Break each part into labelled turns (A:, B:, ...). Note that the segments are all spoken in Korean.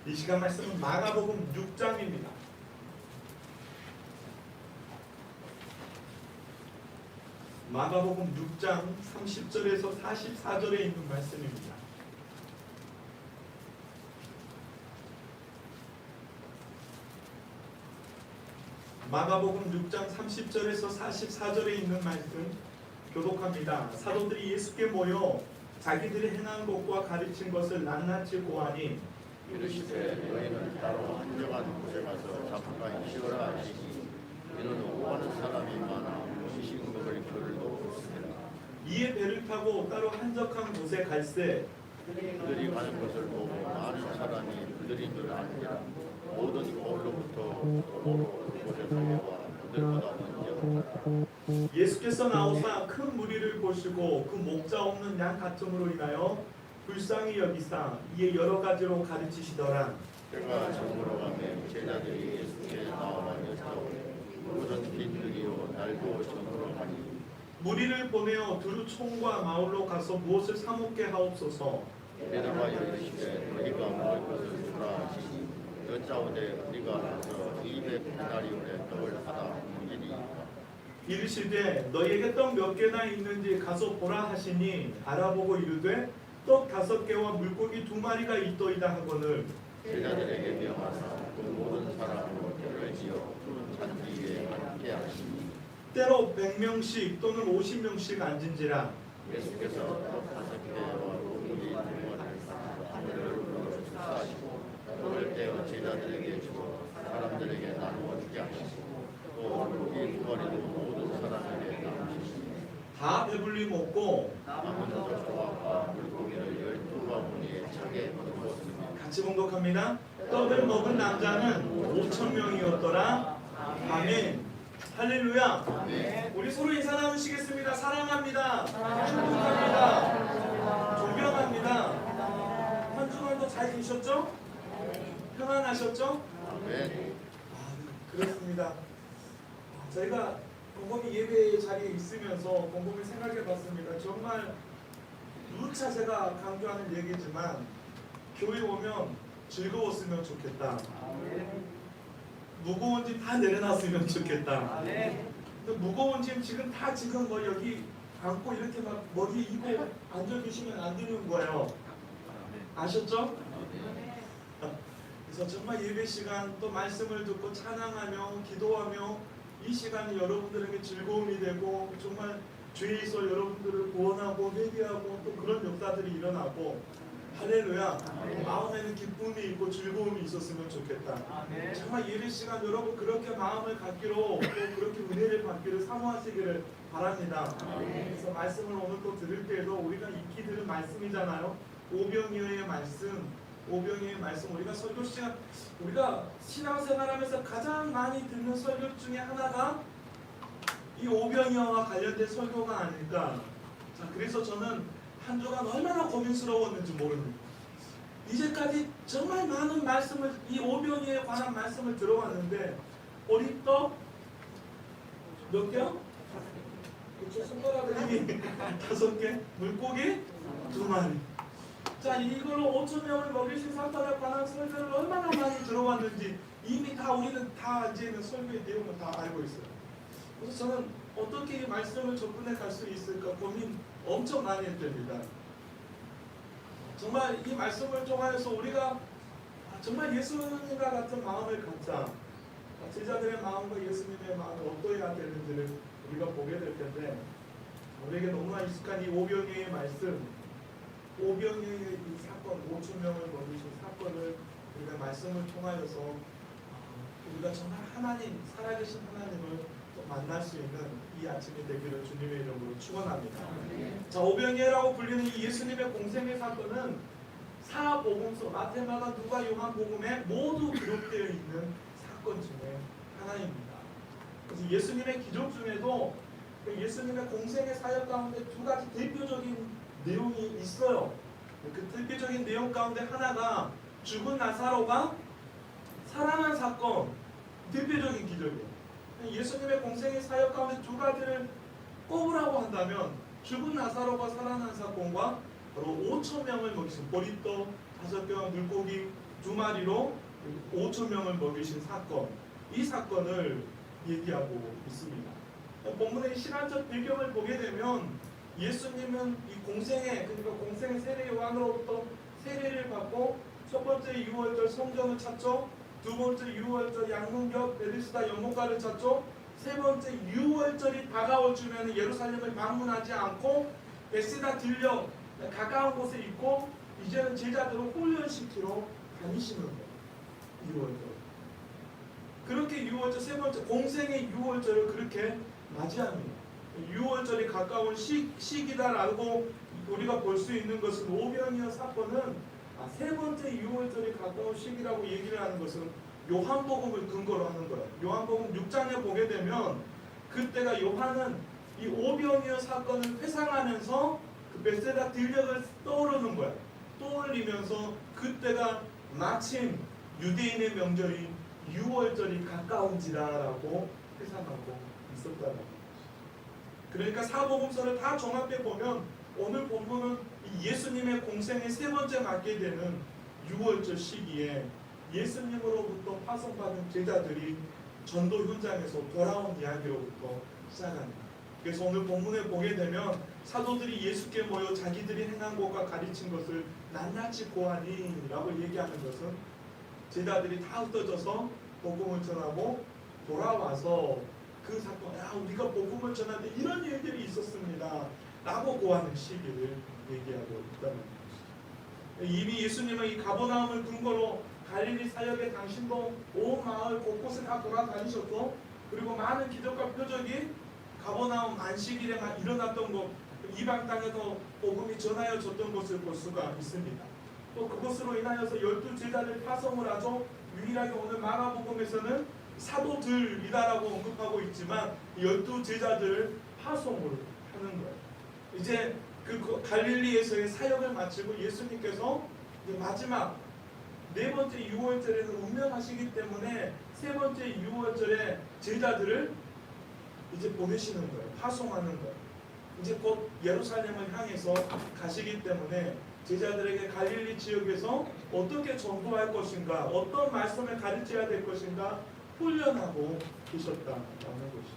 A: 이 시간 말씀은 마가복음 6장입니다. 마가복음 6장 30절에서 44절에 있는 말씀입니다. 마가복음 6장 30절에서 44절에 있는 말씀 교독합니다. 사도들이 예수께 모여 자기들이 행한 것과 가르친 것을 낱낱이 고하니
B: 이르시되 너희는 따로 한정한 곳에 가서 잠깐 쉬어라 하시니 이는 오하는 사람이 많아 음식 먹을 겨를도 없으니라.
A: 이에 배를 타고 따로 한적한 곳에 갈새
B: 그들이 가는 것을 보고 많은 사람이 그들인 줄 아니라 모든 거울로부터 도로로 그곳에 달려와 그들보다 먼저
A: 예수께서 나오사 큰 무리를 보시고 그 목자 없는 양 같음으로 인하여 불쌍히 여기사 이에 여러 가지로 가르치시더라.
B: 때가 저물어 가매 제자들이 예수께 나와 여짜오되 모든 빈들이요 날도 저물어 가니
A: 무리를 보내어 두루 총과 마을로 가서 무엇을 사 먹게 하옵소서.
B: 대답하여 이르시되 너희가 먹을 것을 주라 하시니 여짜오되 우리가 가서 200데나리온의 떡을 하나 옮기리이까.
A: 이르시되 너희에게 떡 몇 개나 있는지 가서 보라 하시니 알아보고 이르되 떡 5개와 물고기 2마리가 있더이다 하거늘
B: 제자들에게 명하사 그 모든 사람으로 떼를 지어 푸른 잔디 위에 앉게 하시니
A: 때로 100명씩 또는 50명씩 앉은지라.
B: 예수께서 떡 5개와 물고기 2마리를 하늘을 불러 축사하시고 떡을 떼어 제자들에게 주어 사람들에게 나누어 주게 하시고 또 물고기 2마리도 모든 사람에게 나누시니
A: 다 배불리 먹고
B: 남은 것과 물고기를 12바구니에 차게 거두었으니
A: 같이 봉독합니다. 떡을 먹은 남자는 5,000명이었더라. 아멘. 할렐루야. 우리 서로 인사 나누시겠습니다. 사랑합니다. 축복합니다. 존경합니다. 한 주간도 잘 계셨죠? 평안하셨죠?
B: 아멘.
A: 그렇습니다. 저희가 곰곰이 예배 자리에 있으면서 곰곰이 생각해 봤습니다. 정말 누차 제가 강조하는 얘기지만 교회 오면 즐거웠으면 좋겠다. 무거운 짐 다 내려놨으면 좋겠다. 근데 무거운 짐 지금 뭐 여기 안고 이렇게 막 머리 이고 앉아 계시면 안 되는 거예요. 아셨죠? 그래서 정말 예배 시간 또 말씀을 듣고 찬양하며 기도하며 이 시간이 여러분들에게 즐거움이 되고 정말 죄에서 여러분들을 구원하고 회개하고 또 그런 역사들이 일어나고 할렐루야. 마음에는 기쁨이 있고 즐거움이 있었으면 좋겠다. 정말 예배 시간 여러분 그렇게 마음을 갖기로 또 그렇게 은혜를 받기를 사모하시기를 바랍니다. 그래서 말씀을 오늘 또 들을 때에도 우리가 익히 들은 말씀이잖아요. 오병이어의 말씀, 오병이어의 말씀. 우리가 설교 시간, 우리가 신앙생활하면서 가장 많이 듣는 설교 중에 하나가 이 오병이어와 관련된 설교가 아닐까. 자, 그래서 저는 한 주간 얼마나 고민스러웠는지 모릅니다. 이제까지 정말 많은 말씀을, 이 오병이어에 관한 말씀을 들어왔는데 보리떡 몇 개요? 그쵸, 손가락이 5개, 물고기 2마리. 자, 이걸로 5,000명을 먹이신 사건에 관한 설교를 얼마나 많이 들어왔는지 이미 다 우리는 다 이제는 설교의 내용을 다 알고 있어요. 그래서 저는 어떻게 이 말씀을 접근해 갈 수 있을까 고민 엄청 많이 했답니다. 정말 이 말씀을 통하여서 우리가 정말 예수님과 같은 마음을 갖자. 제자들의 마음과 예수님의 마음이 어떠해야 되는지를 우리가 보게 될 텐데 우리에게 너무나 익숙한 이 오병이어의 말씀, 오병이어의 이 사건, 5,000명을 먹이신 사건을 우리가 말씀을 통하여서 우리가 정말 하나님, 살아계신 하나님을 또 만날 수 있는 이 아침이 되기를 주님의 이름으로 축원합니다. 자, 오병이어라고 불리는 이 예수님의 공생의 사건은 사복음서 마태마가 누가 요한복음에 모두 기록되어 있는 사건 중에 하나입니다. 그래서 예수님의 기록 중에도 예수님의 공생의 사역 가운데 2가지 대표적인 내용이 있어요. 그 대표적인 내용 가운데 하나가 죽은 나사로가 살아난 사건, 대표적인 기적이에요. 예수님의 공생의 사역 가운데 2가지를 꼽으라고 한다면 죽은 나사로가 살아난 사건과 바로 5,000명을 먹이신 보리떡 5개와 물고기 2마리로 5,000명을 먹이신 사건, 이 사건을 얘기하고 있습니다. 본문의 신화적 배경을 보게 되면 예수님은 이 공생의, 그러니까 공생의 세례 요한으로부터 세례를 받고 첫 번째 유월절 성전을 찾죠. 두 번째 유월절 양문격 베데스다 연못가를 찾죠. 세 번째 유월절이 다가올 즈음에는 예루살렘을 방문하지 않고 베데스다 들려 가까운 곳에 있고 이제는 제자들을 훈련시키러 다니시는 거예요. 유월절. 그렇게 유월절 세 번째 공생의 유월절을 그렇게 맞이합니다. 유월절이 가까운 시기다라고 우리가 볼 수 있는 것은 오병이어 사건은 세 번째 유월절이 가까운 시기라고 얘기를 하는 것은 요한복음을 근거로 하는 거예요. 요한복음 6장에 보게 되면 그때가 요한은 이 오병이어 사건을 회상하면서 그 베세다 들녘을 떠오르는 거예요. 떠올리면서 그때가 마침 유대인의 명절인 유월절이 가까운지라라고 회상하고 있었다는 거예요. 그러니까 사복음서를 다 종합해 보면 오늘 본문은 예수님의 공생의 세 번째 맞게 되는 유월절 시기에 예수님으로부터 파송받은 제자들이 전도 현장에서 돌아온 이야기로부터 시작합니다. 그래서 오늘 본문에 보게 되면 사도들이 예수께 모여 자기들이 행한 것과 가르친 것을 낱낱이 고하니 라고 얘기하는 것은 제자들이 다 흩어져서 복음을 전하고 돌아와서 그 사건, 우리가 복음을 전할 때 이런 일들이 있었습니다 라고 고하는 시기를 얘기하고 있다는 것이죠. 이미 예수님은 이 가버나움을 근거로 갈릴리 사역의 당신도 온 마을 곳곳에 다 돌아다니셨고, 그리고 많은 기적과 표적이 가버나움 안식일에 일어났던 것, 이방 땅에서 복음이 전하여졌던 것을 볼 수가 있습니다. 또 그것으로 인하여서 12제자를 파송을 하죠. 유일하게 오늘 마가복음에서는 사도들이다라고 언급하고 있지만 12제자들을 파송을 하는 거예요. 이제 그 갈릴리에서의 사역을 마치고 예수님께서 마지막 네 번째 유월절에는 운명하시기 때문에 세 번째 유월절에 제자들을 이제 보내시는 거예요. 파송하는 거예요. 이제 곧 예루살렘을 향해서 가시기 때문에 제자들에게 갈릴리 지역에서 어떻게 전도할 것인가, 어떤 말씀을 가르쳐야 될 것인가 훈련하고 계셨다는 것이죠.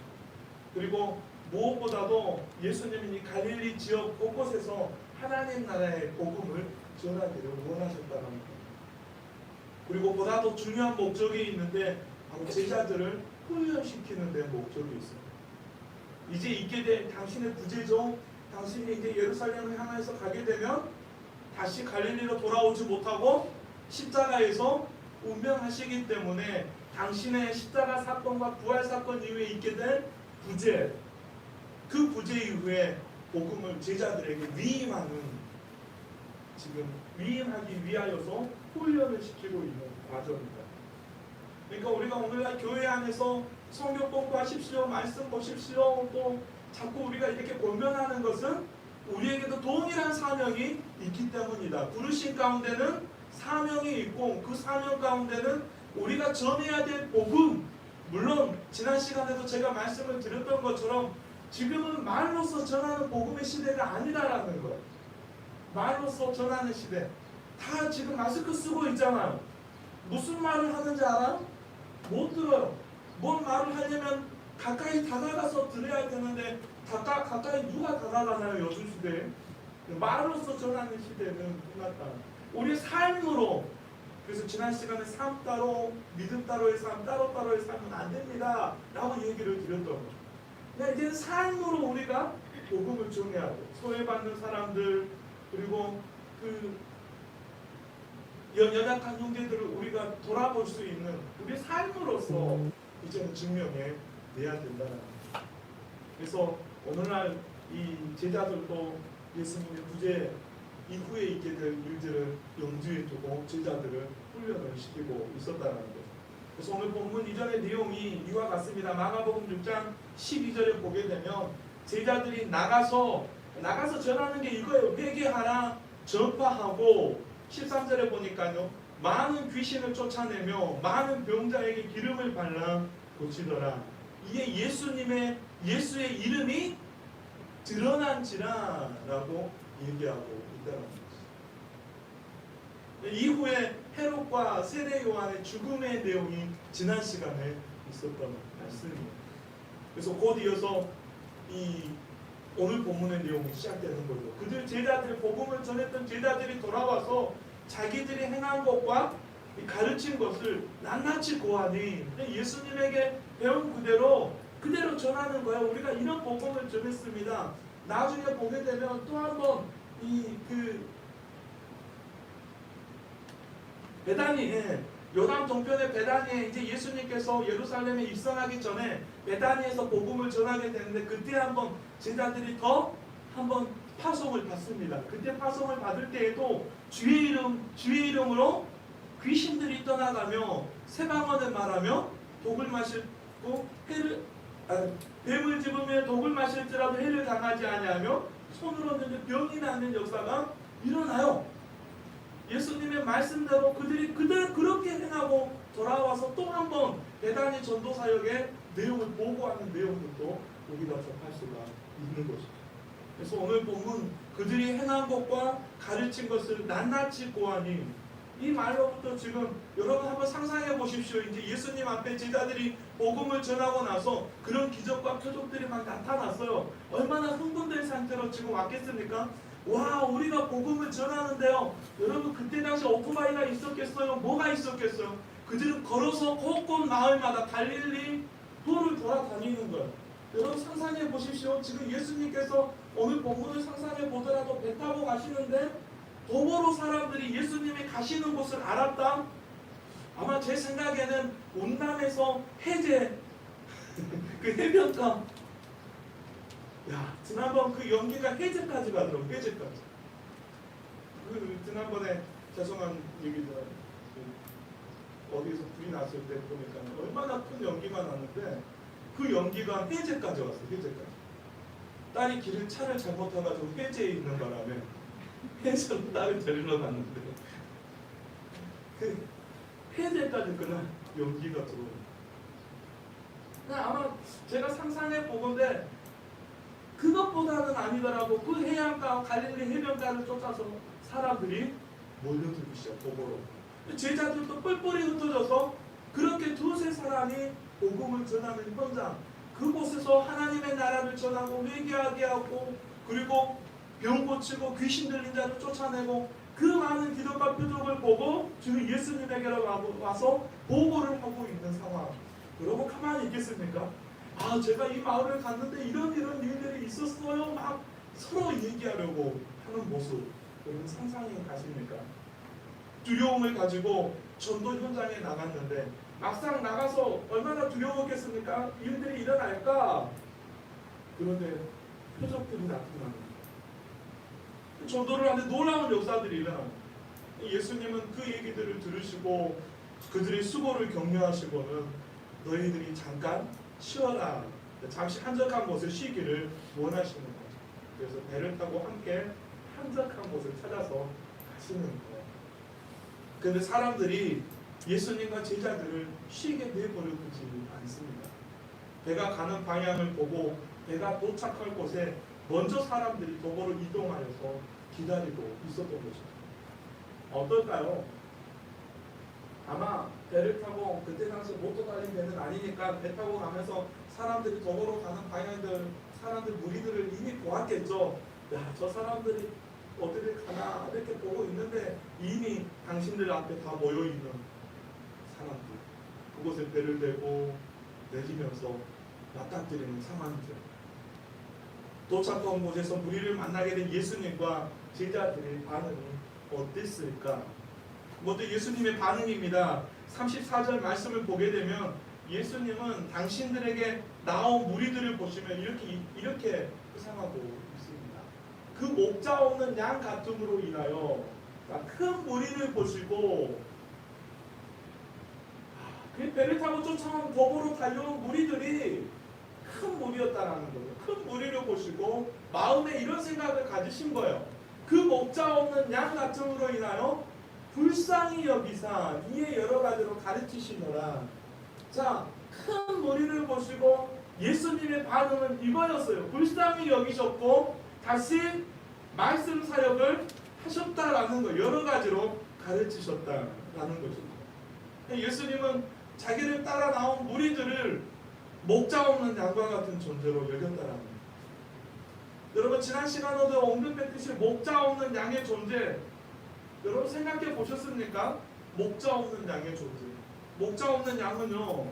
A: 그리고 무엇보다도 예수님이 이 갈릴리 지역 곳곳에서 하나님 나라의 복음을 전하기를 원하셨다는 것. 그리고 보다 더 중요한 목적이 있는데 바로 제자들을 훈련시키는 데 목적이 있습니다. 이제 있게 된 당신의 부재죠. 당신이 이제 예루살렘을 향해서 가게 되면 다시 갈릴리로 돌아오지 못하고 십자가에서 운명하시기 때문에 당신의 십자가 사건과 부활 사건 이후에 있게 된 부재, 그 부재 이후에 복음을 제자들에게 위임하는, 지금 위임하기 위하여서 훈련을 시키고 있는 과정입니다. 그러니까 우리가 오늘날 교회 안에서 성경 공부하십시오, 말씀 보십시오, 또 자꾸 우리가 이렇게 권면하는 것은 우리에게도 동일한 사명이 있기 때문이다. 부르신 가운데는 사명이 있고 그 사명 가운데는 우리가 전해야 될 복음, 물론 지난 시간에도 제가 말씀을 드렸던 것처럼 지금은 말로서 전하는 복음의 시대가 아니라라는 거예요. 말로서 전하는 시대. 다 지금 마스크 쓰고 있잖아요. 무슨 말을 하는지 알아? 못 들어요. 뭔 말을 하려면 가까이 다가가서 들어야 되는데 가까이 누가 다가가나요? 요즘 시대에. 말로서 전하는 시대는 끝났다. 우리의 삶으로. 그래서 지난 시간에 삶 따로, 믿음 따로의 삶, 따로따로의 삶은 안 됩니다 라고 얘기를 드렸던 거죠. 근데 이제는 삶으로 우리가 복음을 전해야 하고, 소외받는 사람들, 그리고 그 연약한 형제들을 우리가 돌아볼 수 있는 우리 삶으로서 이제는 증명해 내야 된다는 거죠. 그래서 오늘날 이 제자들도 예수님의 부재 이후에 있게 될 일들을 염두에 두고 제자들을 훈련을 시키고 있었다는 거죠. 그래서 오늘 본문 이전의 내용이 이와 같습니다. 마가복음 6장 12절에 보게 되면 제자들이 나가서 전하는 게 이거예요. 회개하라, 전파하고, 13절에 보니까요, 많은 귀신을 쫓아내며 많은 병자에게 기름을 발라 고치더라. 이게 예수의 이름이 드러난지라 라고 얘기하고 있다는 것이죠. 이후에 헤롯과 세례 요한의 죽음의 내용이 지난 시간에 있었던 말씀입니다. 그래서 곧 이어서 이 오늘 본문의 내용이 시작되는 거죠. 그들 제자들, 복음을 전했던 제자들이 돌아와서 자기들이 행한 것과 가르친 것을 낱낱이 고하니 예수님에게 배운 그대로 전하는 거예요. 우리가 이런 복음을 전했습니다. 나중에 보게 되면 또 한번 베다니에, 요단 동편의 베다니에 이제 예수님께서 예루살렘에 입성하기 전에 베다니에서 복음을 전하게 되는데, 그때 한번 제자들이 더 한번 파송을 받습니다. 그때 파송을 받을 때에도 주의 이름으로 귀신들이 떠나가며 세방언을 말하며 독을 마시고 뱀을 집으며 독을 마실지라도 해를 당하지 아니하며 손으로 얻는 병이 낫는 역사가 일어나요. 예수님의 말씀대로 그들이 그렇게 행하고 돌아와서 또 한 번 베다니 전도 사역의 내용을 보고하는 내용들도 우리가 접할 수가 있는 것이죠. 그래서 오늘 본문 그들이 행한 것과 가르친 것을 낱낱이 고하니, 이 말로부터 지금 여러분 한번 상상해 보십시오. 이제 예수님 앞에 제자들이 복음을 전하고 나서 그런 기적과 표적들이 막 나타났어요. 얼마나 흥분된 상태로 지금 왔겠습니까? 와, 우리가 복음을 전하는데요. 여러분 그때 당시 오토바이가 있었겠어요? 뭐가 있었겠어요? 그들은 걸어서 곳곳 마을마다 갈릴리 도를 돌아다니는 거예요. 여러분 상상해 보십시오. 지금 예수님께서 오늘 본문을 상상해 보더라도 배 타고 가시는데 도보로 사람들이 예수님이 가시는 곳을 알았다? 아마 제 생각에는 운남에서 해제 그 해변가, 야, 지난번 그 연기가 해제까지 가더라고. 해제까지. 지난번에 죄송한 얘기죠. 어디서 불이 났을 때 보니까 얼마나 큰 연기가 났는데 그 연기가 해제까지 왔어. 해제까지. 딸이 차를 잘못 타가지고 해제에 있는 바람에 해제로 딸을 데리러 갔는데 그 해제까지 그날 연기가 들어오는. 아마 제가 상상해 보건데 그것보다는 아니더라도 그 해안가 갈릴리 해변가를 쫓아서 사람들이 몰려들기 시작. 도보로. 제자들도 뿔뿔이 흩어져서 그렇게 두세 사람이 복음을 전하는 현장, 그곳에서 하나님의 나라를 전하고 회개하게 하고, 그리고 병 고치고 귀신 들린 자를 쫓아내고, 그 많은 기적과 표적을 보고 지금 예수님에게로 와서 보고를 하고 있는 상황. 여러분 가만히 있겠습니까? 아, 제가 이 마을을 갔는데 이런 일들이 있었어요. 막 서로 얘기하려고 하는 모습. 여러분 상상이 가십니까? 두려움을 가지고 전도 현장에 나갔는데 막상 나가서 얼마나 두려웠겠습니까? 일들이 일어날까? 그런데 표적들이 나타나는 거예요. 전도를 하는데 놀라운 역사들이 일어납니다. 예수님은 그 얘기들을 들으시고 그들의 수고를 격려하시고는 너희들이 잠깐 쉬어라. 잠시 한적한 곳을 쉬기를 원하시는 거죠. 그래서 배를 타고 함께 한적한 곳을 찾아서 가시는 거예요. 그런데 사람들이 예수님과 제자들을 쉬게 내버려 두지 않습니다. 배가 가는 방향을 보고 배가 도착할 곳에 먼저 사람들이 도보로 이동하여서 기다리고 있었던 것입니다. 어떨까요? 아마 배를 타고, 그때 당시 모터 달린 배는 아니니까 배 타고 가면서 사람들이 도보로 가는 방향들, 사람들 무리들을 이미 보았겠죠. 야, 저 사람들이 어디를 가나 이렇게 보고 있는데 이미 당신들 앞에 다 모여있는 사람들, 그곳에 배를 대고 내리면서 맞닥뜨리는 상황이죠. 도착한 곳에서 무리를 만나게 된 예수님과 제자들의 반응이 어땠을까? 먼저 예수님의 반응입니다. 34절 말씀을 보게 되면 예수님은 당신들에게 나온 무리들을 보시면 이렇게 회상하고 있습니다. 그 목자 없는 양 같음으로 인하여 큰 무리를 보시고, 그 배를 타고 쫓아온 도보로 달려온 무리들이 큰 무리였다라는 거죠. 큰 무리를 보시고 마음에 이런 생각을 가지신 거예요. 그 목자 없는 양 같음으로 인하여 불쌍히 여기사 이에 여러 가지로 가르치시노라. 자, 큰 무리를 보시고 예수님의 반응은 이거였어요. 불쌍히 여기셨고 다시 말씀 사역을 하셨다라는 거, 여러 가지로 가르치셨다라는 거죠. 예수님은 자기를 따라 나온 무리들을 목자 없는 양과 같은 존재로 여겼다라는 거예요. 여러분 지난 시간에도 언급했듯이 목자 없는 양의 존재, 여러분 생각해 보셨습니까? 목자 없는 양의 존재. 목자 없는 양은요,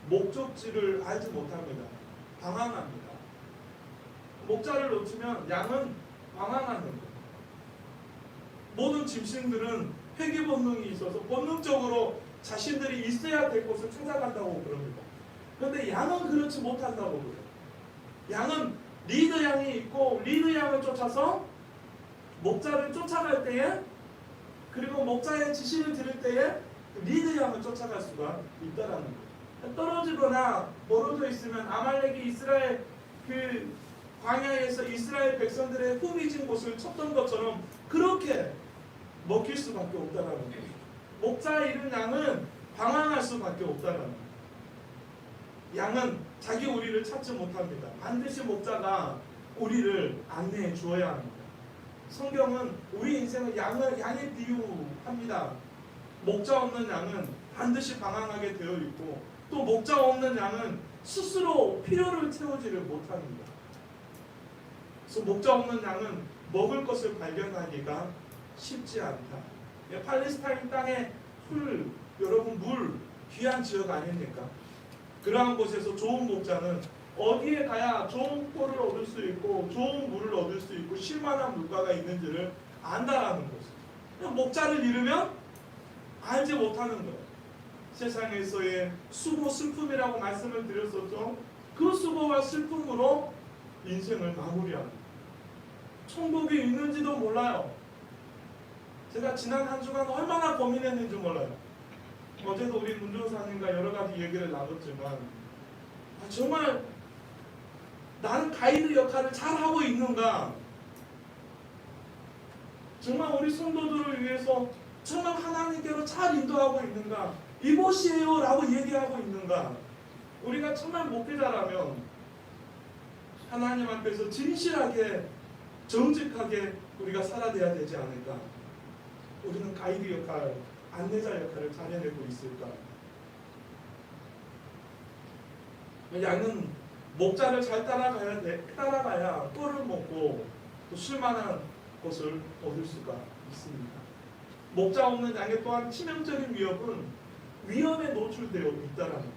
A: 목적지를 알지 못합니다. 방황합니다. 목자를 놓치면 양은 방황하는 거예요. 모든 짐승들은 회귀 본능이 있어서 본능적으로 자신들이 있어야 될 곳을 찾아간다고 그럽니다. 그런데 양은 그렇지 못한다고 그래요. 양은 리더 양이 있고 리더 양을 쫓아서 목자를 쫓아갈 때에, 그리고 목자의 지시를 들을 때에 리더 양을 쫓아갈 수가 있다라는 거예요. 떨어지거나 멀어져 있으면 아말렉이 이스라엘 그 광야에서 이스라엘 백성들의 후미진 곳을 쳤던 것처럼 그렇게 먹힐 수밖에 없다라는 거예요. 목자의 잃은 양은 방황할 수밖에 없다라는 거예요. 양은 자기 우리를 찾지 못합니다. 반드시 목자가 우리를 안내해 주어야 합니다. 성경은 우리 인생을 양에 비유합니다. 목자 없는 양은 반드시 방황하게 되어 있고, 또 목자 없는 양은 스스로 필요를 채우지를 못합니다. 그래서 목자 없는 양은 먹을 것을 발견하기가 쉽지 않다. 팔레스타인 땅의 여러분 물 귀한 지역 아닙니까? 그러한 곳에서 좋은 목자는 어디에 가야 좋은 꼴을 얻을 수 있고 좋은 물을 얻을 수 있고 쉴만한 물가가 있는지를 안다라는 거죠. 목자를 잃으면 알지 못하는 거예요. 세상에서의 수고 슬픔이라고 말씀을 드렸었죠. 그 수고와 슬픔으로 인생을 마무리합니다. 천국이 있는지도 몰라요. 제가 지난 한 주간 얼마나 고민했는지 몰라요. 어제도 우리 문조사님과 여러 가지 얘기를 나눴지만 정말 나는 가이드 역할을 잘하고 있는가? 정말 우리 성도들을 위해서 정말 하나님께로 잘 인도하고 있는가? 이곳이에요 라고 얘기하고 있는가? 우리가 정말 목회자라면 하나님 앞에서 진실하게 정직하게 우리가 살아내야 되지 않을까? 우리는 가이드 역할, 안내자 역할을 잘 해내고 있을까? 양은 목자를 잘 따라가야 꿀을 먹고 또 쉴만한 것을 얻을 수가 있습니다. 목자 없는 양에 또한 치명적인 위협은 위험에 노출되어 있다라는 거예요.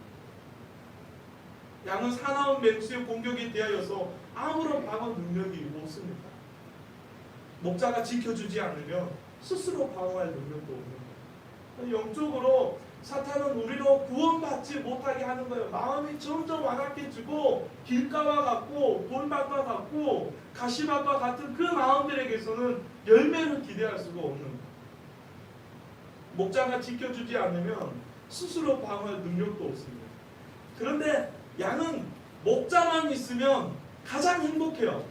A: 양은 사나운 맹수의 공격에 대하여서 아무런 방어 능력이 없습니다. 목자가 지켜주지 않으면 스스로 방어할 능력도 없는 거예요. 영적으로 사탄은 우리로 구원받지 못하게 하는 거예요. 마음이 점점 완악해지고 길가와 같고 돌밭과 같고 가시밭과 같은 그 마음들에게서는 열매를 기대할 수가 없는 거예요. 목자가 지켜주지 않으면 스스로 방어할 능력도 없습니다. 그런데 양은 목자만 있으면 가장 행복해요.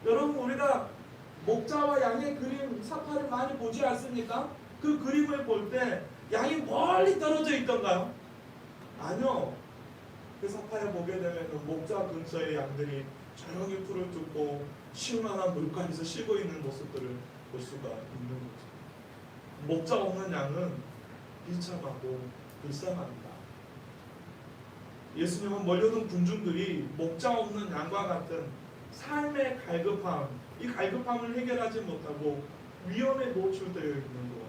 A: 여러분 우리가 목자와 양의 그림 사파를 많이 보지 않습니까? 그 그림을 볼 때 양이 멀리 떨어져 있던가요? 아니요. 그 사파에 보게 되면 목자 근처의 양들이 조용히 풀을 뜯고 쉴만한 물가에서 쉬고 있는 모습들을 볼 수가 있는 거죠. 목자 없는 양은 비참하고 불쌍합니다. 예수님은 몰려든 군중들이 목자 없는 양과 같은 삶의 갈급함, 이 갈급함을 해결하지 못하고 위험에 노출되어 있는 것.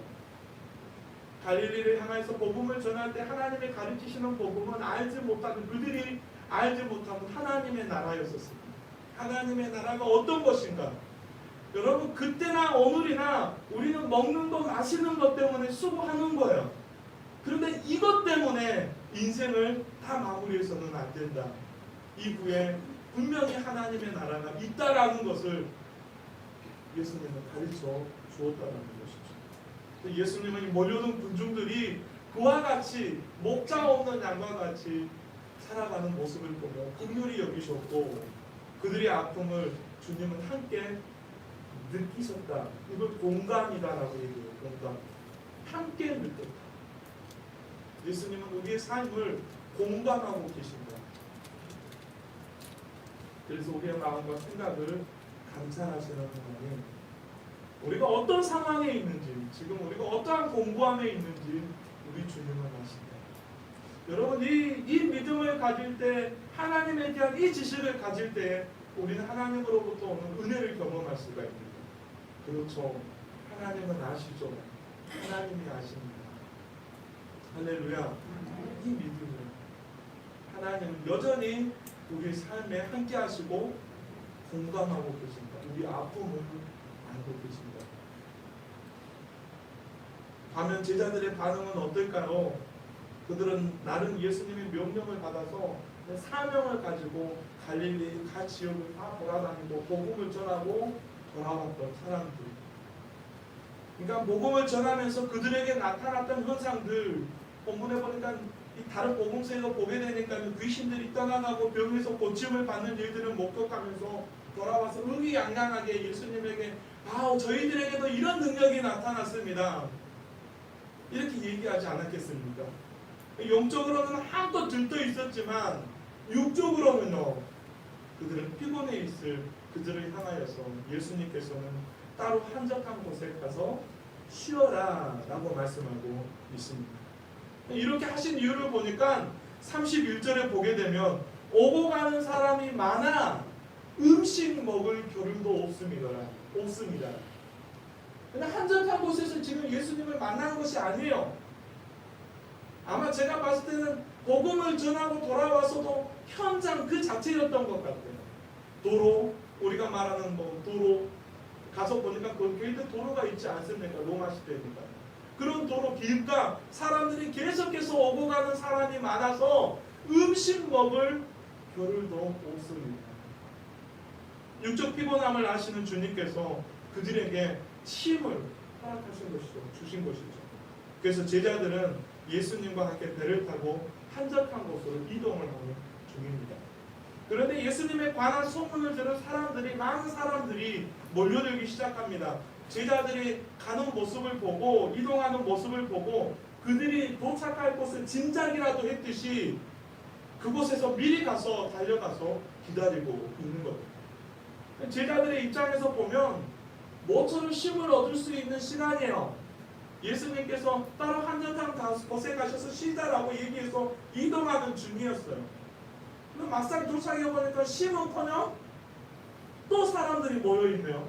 A: 갈릴리를 향해서 복음을 전할 때 하나님의 가르치시는 복음은 그들이 알지 못하는 하나님의 나라였었습니다. 하나님의 나라가 어떤 것인가? 여러분 그때나 오늘이나 우리는 먹는 것, 마시는 것 때문에 수고하는 거예요. 그런데 이것 때문에 인생을 다 마무리해서는 안 된다. 이후에 분명히 하나님의 나라가 있다라는 것을 예수님은 가르쳐 주었다는 것이죠. 예수님은 몰려든 군중들이 그와 같이 목자 없는 양과 같이 살아가는 모습을 보며 긍휼히 여기셨고 그들의 아픔을 주님은 함께 느끼셨다. 이걸 공감이다라고 얘기해요. 공감. 함께 느꼈다. 예수님은 우리의 삶을 공감하고 계신다. 그래서 우리의 마음과 생각을 감찰하시는 하나님, 우리가 어떤 상황에 있는지, 지금 우리가 어떠한 공부함에 있는지 우리 주님은 아십니다. 여러분, 이 믿음을 가질 때, 하나님에 대한 이 지식을 가질 때 우리는 하나님으로부터 오는 은혜를 경험할 수가 있습니다. 그렇죠. 하나님은 아시죠. 하나님이 아십니다. 할렐루야. 이 믿음을 하나님은 여전히 우리 삶에 함께 하시고 공감하고 계십니다. 우리 아픔을 알고 계십니다. 반면 제자들의 반응은 어떨까요? 그들은 나름 예수님의 명령을 받아서 사명을 가지고 갈릴리 각 지역을 다 돌아다니고 복음을 전하고 돌아왔던 사람들. 그러니까 복음을 전하면서 그들에게 나타났던 현상들, 본문에 보니까 이 다른 복음서에서 보게 되니까 귀신들이 떠나가고 병에서 고침을 받는 일들을 목격하면서 돌아와서 의기양양하게 예수님에게 저희들에게도 이런 능력이 나타났습니다. 이렇게 얘기하지 않았겠습니까? 영적으로는 한껏 들떠 있었지만 육적으로는요, 그들은 피곤해 있을 그들을 향하여서 예수님께서는 따로 한적한 곳에 가서 쉬어라 라고 말씀하고 있습니다. 이렇게 하신 이유를 보니까 31절에 보게 되면 오고 가는 사람이 많아 음식 먹을 겨를도 없습니다. 그냥 한적한 곳에서 지금 예수님을 만나는 것이 아니에요. 아마 제가 봤을 때는 복음을 전하고 돌아와서도 현장 그 자체였던 것 같아요. 도로, 우리가 말하는 도로 가서 보니까 거기에 도로가 있지 않습니까? 로마 시대니까. 그런 도로 길가 사람들이 계속해서 오고 가는 사람이 많아서 음식 먹을 겨를도 없습니다. 육적 피곤함을 아시는 주님께서 그들에게 쉼을 허락하신 것이죠. 주신 것이죠. 그래서 제자들은 예수님과 함께 배를 타고 한적한 곳으로 이동을 하는 중입니다. 그런데 예수님에 관한 소문을 들은 많은 사람들이 몰려들기 시작합니다. 제자들이 가는 모습을 보고 이동하는 모습을 보고 그들이 도착할 곳을 짐작이라도 했듯이 그곳에서 미리 가서 달려가서 기다리고 있는 겁니다. 제자들의 입장에서 보면 모처럼 쉼을 얻을 수 있는 시간이에요. 예수님께서 따로 한적한 곳에 가셔서 쉬다라고 얘기해서 이동하는 중이었어요. 근데 막상 도착해보니까 쉼은커녕 또 사람들이 모여있네요.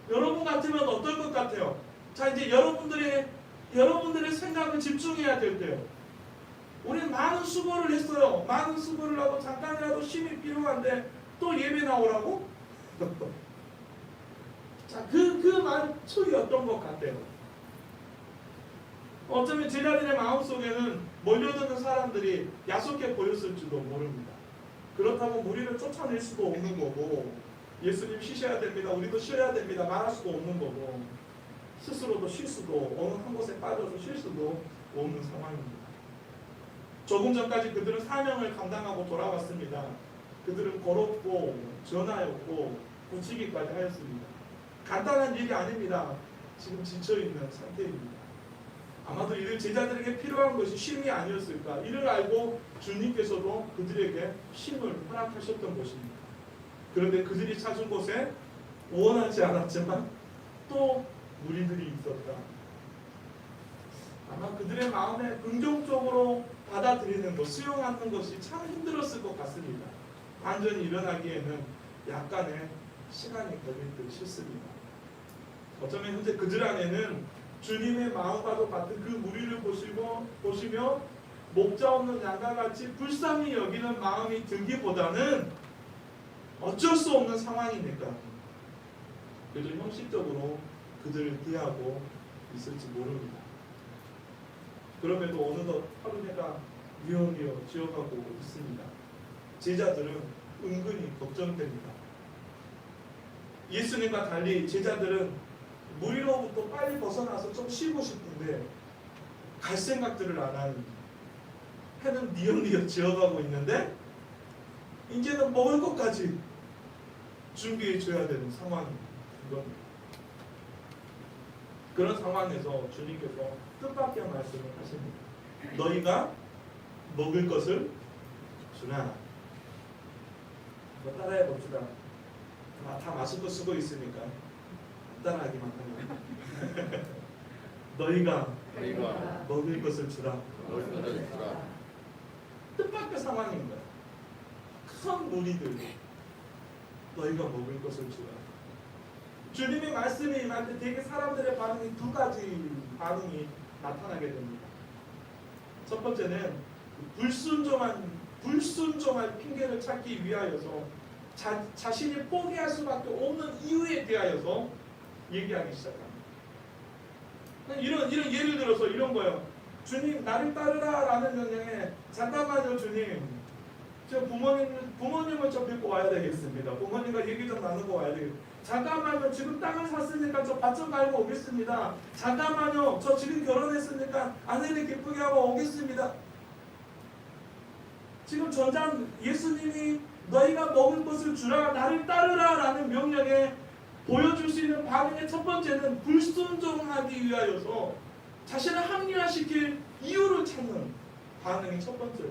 A: 여러분 같으면 어떨 것 같아요? 자, 이제 여러분들의 생각을 집중해야 될 때요. 우리는 많은 수고를 했어요. 많은 수고를 하고 잠깐이라도 쉼이 필요한데 또 예배 나오라고? 자, 그 말투이 어떤 것 같아요? 어쩌면 제자들의 마음속에는 몰려드는 사람들이 야속해 보였을지도 모릅니다. 그렇다고 무리를 쫓아낼 수도 없는 거고 예수님 쉬셔야 됩니다. 우리도 쉬어야 됩니다. 말할 수도 없는 거고 스스로도 쉴 수도 어느 한 곳에 빠져서 쉴 수도 없는 상황입니다. 조금 전까지 그들은 사명을 감당하고 돌아왔습니다. 그들은 걸었고 전하였고 고치기까지 하였습니다. 간단한 일이 아닙니다. 지금 지쳐있는 상태입니다. 아마도 이들 제자들에게 필요한 것이 쉼이 아니었을까. 이를 알고 주님께서도 그들에게 쉼을 허락하셨던 것입니다. 그런데 그들이 찾은 곳에 원하지 않았지만 또 무리들이 있었다. 아마 그들의 마음에 긍정적으로 받아들이는 것, 수용하는 것이 참 힘들었을 것 같습니다. 완전히 일어나기에는 약간의 시간이 걸릴 듯 싶습니다. 어쩌면 현재 그들 안에는 주님의 마음과도 같은 그 무리를 보시며 목자 없는 양과 같이 불쌍히 여기는 마음이 들기보다는 어쩔 수 없는 상황이니까 그래도 형식적으로 그들을 대하고 있을지 모릅니다. 그럼에도 어느덧 하루해가 미어미어 지어가고 있습니다. 제자들은 은근히 걱정됩니다. 예수님과 달리 제자들은 무리로부터 빨리 벗어나서 좀 쉬고 싶은데 갈 생각들을 안 하는, 해는 미어미어 지어가고 있는데 이제는 먹을 것까지 준비해 줘야 되는 상황인 겁니다. 그런 상황에서 주님께서 뜻밖의 말씀을 하십니다. 너희가 먹을 것을 주나. 한번 따라해 봅시다. 다 마스크 쓰고 있으니까 간단하기만 하면 너희가 먹을 것을 주라. 뜻밖의 상황인 거야. 큰 무리들 너희가 먹을 것을 주라. 주님의 말씀이 임할 때 되게 사람들의 반응이 두 가지 반응이 나타나게 됩니다. 첫 번째는 불순종할 핑계를 찾기 위하여서 자신이 포기할 수밖에 없는 이유에 대하여서 얘기하기 시작합니다. 이런 예를 들어서 이런 거예요. 주님 나를 따르라라는 명령에 잠깐만요 주님. 저 부모님을 좀 뵙고 와야 되겠습니다. 부모님과 얘기 좀 나누고 와야 되겠습니다. 잠깐만요. 지금 땅을 샀으니까 저 밭 좀 갈고 오겠습니다. 잠깐만요. 저 지금 결혼했으니까 아내를 기쁘게 하고 오겠습니다. 지금 전장 예수님이 너희가 먹을 것을 주라 나를 따르라 라는 명령에 보여줄 수 있는 반응의 첫 번째는 불순종하기 위하여서 자신을 합리화시킬 이유를 찾는 반응이 첫 번째로